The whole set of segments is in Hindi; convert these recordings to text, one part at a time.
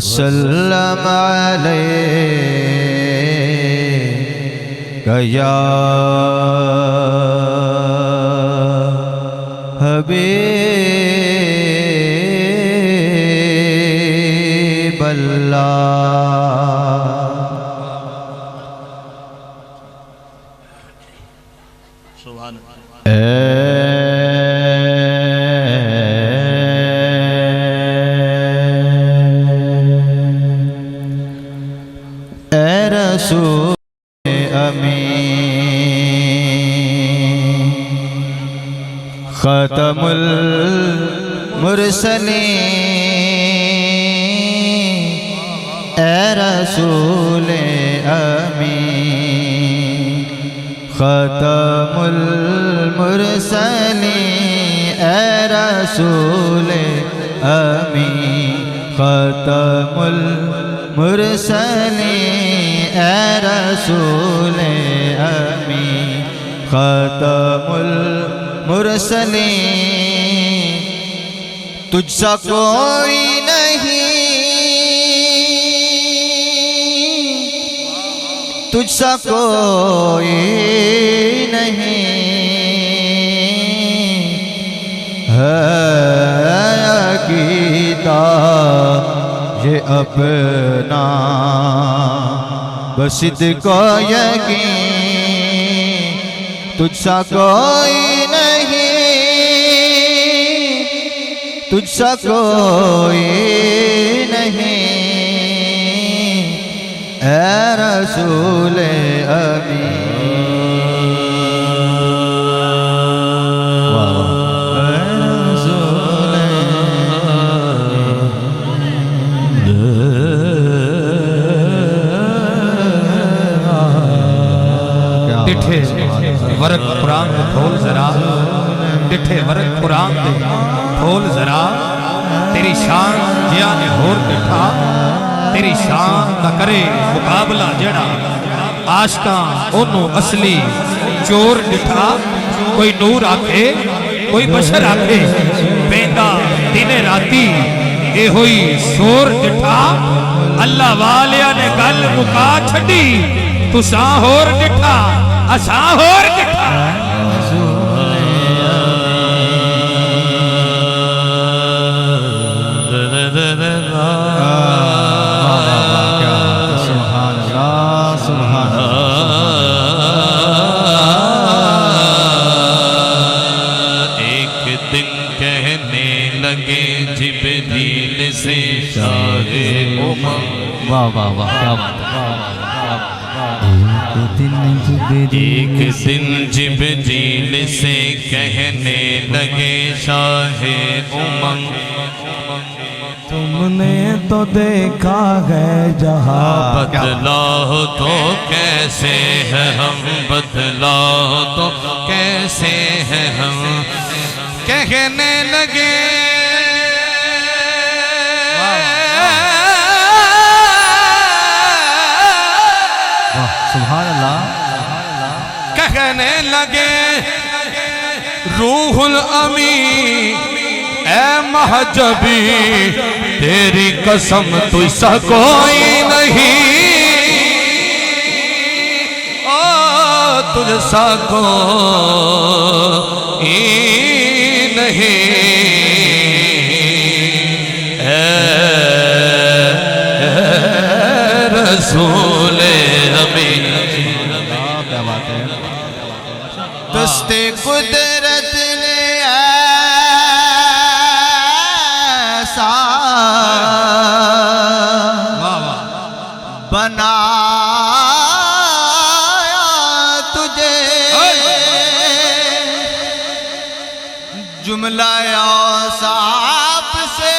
वसल्लम अलैका या खतमुल मुरसलीन ए रसूल अमीन खतमुल मुरसलीन ए रसूल अमीन खतमुल मुरसलीन ए रसूल अमीन खतमुल मुरसलीन तुझसा कोई नहीं तुझसा कोई नहीं है अकीदा ये अपना बसिद को यकीन तुझसा कोई तुझसा कोई नहीं ए रसूल डिठे वर्क कुरान को खोल जरा डिठे वर्क कुरान दे खोल जरा तेरी शान जिया ने होर दिखा तेरी शान दा करे मुकाबला जड़ा आशका ओनू असली चोर दिखा कोई नूर आखे कोई बशर आखे बेंदा दिने राती ए होई शोर दिखा अल्लाह वालिया ने गल मुका छड़ी तुसा होर दिखा असा होर दिखा वाह वाह वाह क्या बात एक दिन जिब्रील से कहने लगे शाहे उमंग तुमने तो देखा है जहाँ बदलाओ तो कैसे है हम बदलाओ तो कैसे है हम कहने लगे सुभान अल्लाह कहने लगे रूहुल अमी ए महजबी तेरी कसम तुझसा कोई नहीं ओ तुझसा कोई नहीं रसूल दस्ते कुदरत ने ऐसा बनाया तुझे जुमला औसाफ से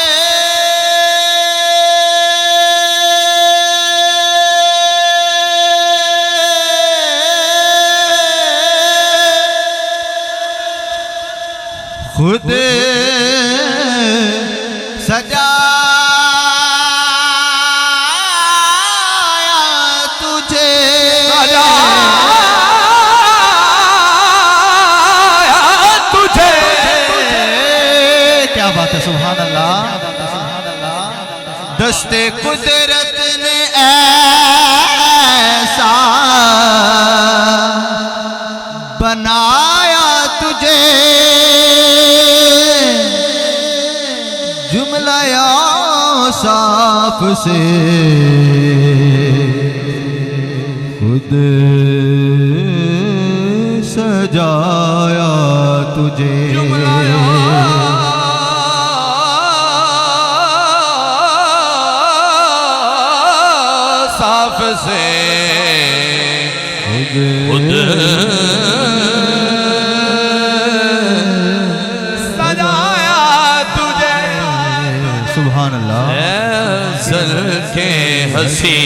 खुद सजाया तुझे क्या बात है सुभान अल्लाह दस्ते कुदरत ने ऐसा बनाया तुझे, जुमला साफ से खुद सजाया तुझे। साफ से खुद सजाया तुझे। सुभान अल्लाह। ज़ल के हंसी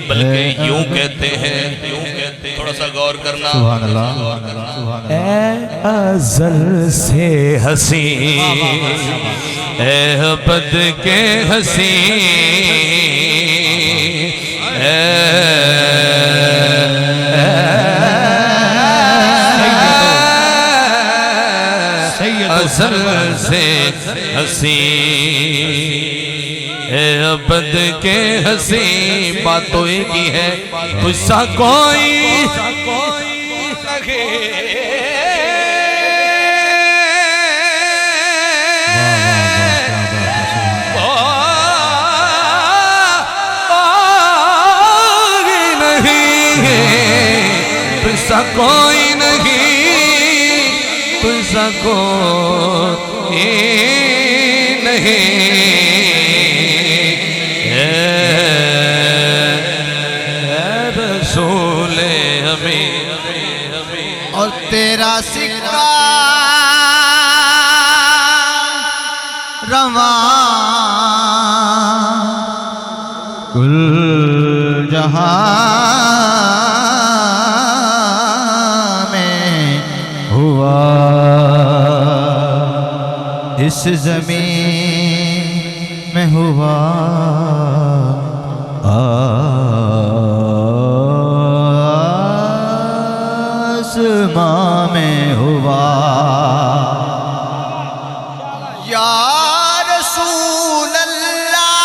बल्कि यूं कहते हैं, थोड़ा सा गौर करना। सुभान अल्लाह। ए अज़ल से हंसी, ए अबद के हंसी, अज़ल से हंसी, ए अबद के हंसी। बातों की है तुझसा कोई लगे, तुझसा कोई नहीं, तुझसा कोई नहीं। रसूले हमें और तेरा सिक्का रवां कुल जहां में हुआ, इस ज़मीन में हुआ, आसमां में हुआ। या रसूल अल्लाह,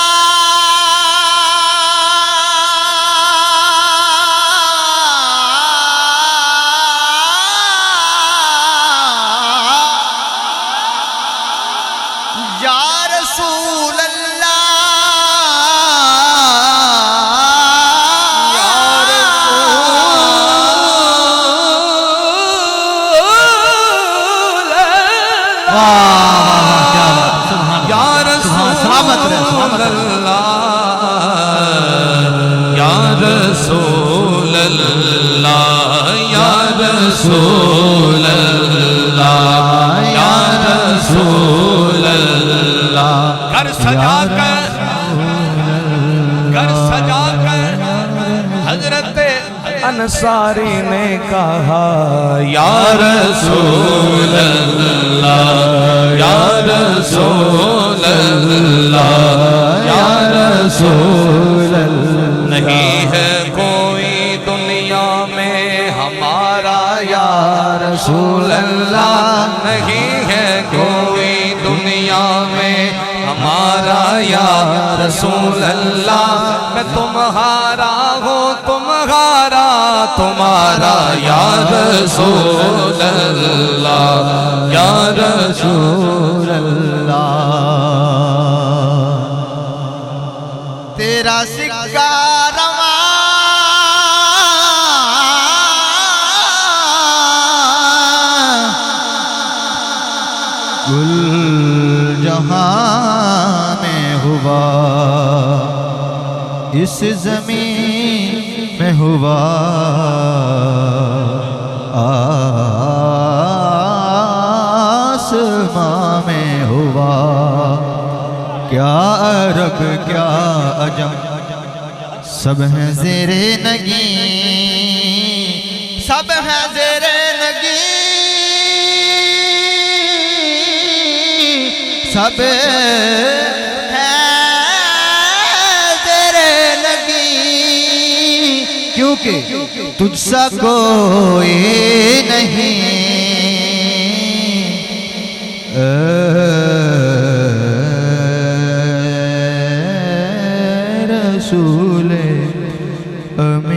या रसूल रसूल अल्लाह, या रसूल अल्लाह, या रसूल अल्लाह। घर सजा कर हजरत अंसारी ने कहा, या रसूल अल्लाह, या रसूल अल्लाह, या रसूल अल्लाह। नहीं है कोई दुनिया में हमारा या रसूल अल्लाह, नहीं है कोई दुनिया में हमारा या रसूल अल्लाह। मैं तुम्हारा हूँ, तुम्हारा तुम्हारा या रसूल अल्लाह, या रसूल अल्लाह। तेरा सिक्का रवां कुल जहां में हुआ, इस ज़मीन में हुआ, आसमां में हुआ। क्या अरब क्या अजम सब हैं ज़ेरे नगी, सब हैं ज़ेरे नगी, सब हैं ज़ेरे नगी। क्योंकि तुझसा कोई नहीं, रसूल अमीन।